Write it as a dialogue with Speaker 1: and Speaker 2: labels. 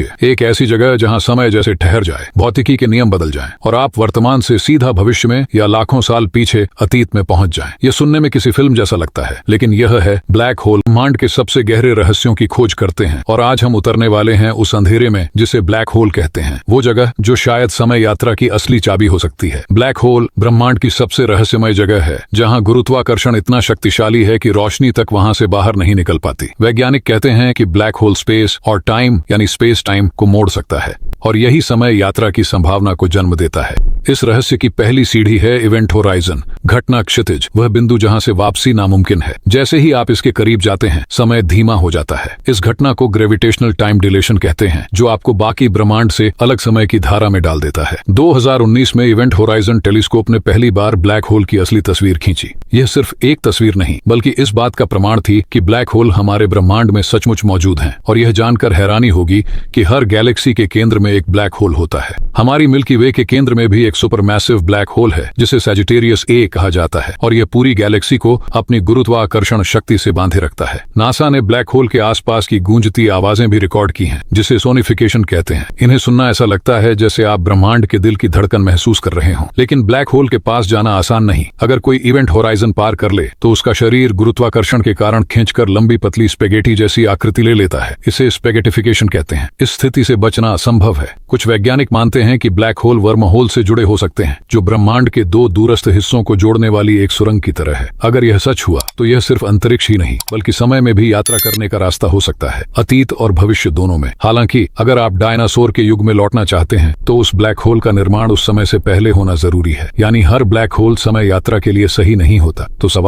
Speaker 1: एक ऐसी जगह जहां समय जैसे ठहर जाए, भौतिकी के नियम बदल जाएं और आप वर्तमान से सीधा भविष्य में या लाखों साल पीछे अतीत में पहुंच जाएं। यह सुनने में किसी फिल्म जैसा लगता है, लेकिन यह है ब्लैक होल। ब्रह्मांड के सबसे गहरे रहस्यों की खोज करते हैं और आज हम उतरने वाले हैं उस अंधेरे में जिसे ब्लैक होल कहते हैं, वो जगह जो शायद समय यात्रा की असली चाबी हो सकती है। ब्लैक होल ब्रह्मांड की सबसे रहस्यमय जगह है जहां गुरुत्वाकर्षण इतना शक्तिशाली है कि रोशनी तक वहां से बाहर नहीं निकल पाती। वैज्ञानिक कहते हैं कि ब्लैक होल स्पेस और टाइम यानी स्पेस टाइम को मोड़ सकता है और यही समय यात्रा की संभावना को जन्म देता है। इस रहस्य की पहली सीढ़ी है इवेंट होराइजन, घटना क्षितिज, वह बिंदु जहां से वापसी नामुमकिन है। जैसे ही आप इसके करीब जाते हैं, समय धीमा हो जाता है। इस घटना को ग्रेविटेशनल टाइम डिलेशन कहते हैं, जो आपको बाकी ब्रह्मांड से अलग समय की धारा में डाल देता है। 2019 में इवेंट होराइजन टेलीस्कोप ने पहली बार ब्लैक होल की असली तस्वीर खींची। यह सिर्फ एक तस्वीर नहीं, बल्कि इस बात का प्रमाण थी कि ब्लैक होल हमारे ब्रह्मांड में सचमुच मौजूद हैं। और यह जानकर हैरानी होगी कि हर गैलेक्सी के केंद्र में एक ब्लैक होल होता है। हमारी मिल्की वे के केंद्र में भी एक सुपरमैसिव ब्लैक होल है जिसे सैजिटेरियस ए कहा जाता है और यह पूरी गैलेक्सी को अपनी गुरुत्वाकर्षण शक्ति से बांधे रखता है। नासा ने ब्लैक होल के आसपास की गूंजती आवाजें भी रिकॉर्ड की हैं, जिसे सोनिफिकेशन कहते हैं। इन्हें सुनना ऐसा लगता है जैसे आप ब्रह्मांड के दिल की धड़कन महसूस कर रहे हों। लेकिन ब्लैक होल के पास जाना आसान नहीं। अगर कोई इवेंट होराइजन पार कर ले तो उसका शरीर गुरुत्वाकर्षण के कारण खींचकर लंबी पतली स्पेगेटी जैसी आकृति ले लेता है। इसे स्पेगेटिफिकेशन कहते हैं। इस स्थिति से बचना असंभव है। कुछ वैज्ञानिक मानते हैं कि ब्लैक होल वर्म होल से जुड़े हो सकते हैं, जो ब्रह्मांड के दो दूरस्थ हिस्सों को जोड़ने वाली एक सुरंग की तरह है। अगर यह सच हुआ तो यह सिर्फ अंतरिक्ष ही नहीं, बल्कि समय में भी यात्रा करने का रास्ता हो सकता है, अतीत और भविष्य दोनों में। हालांकि अगर आप डायनासोर के युग में लौटना चाहते हैं तो उस ब्लैक होल का निर्माण उस समय से पहले होना जरूरी है। यानी हर ब्लैक होल समय यात्रा के लिए सही नहीं होता। तो सवाल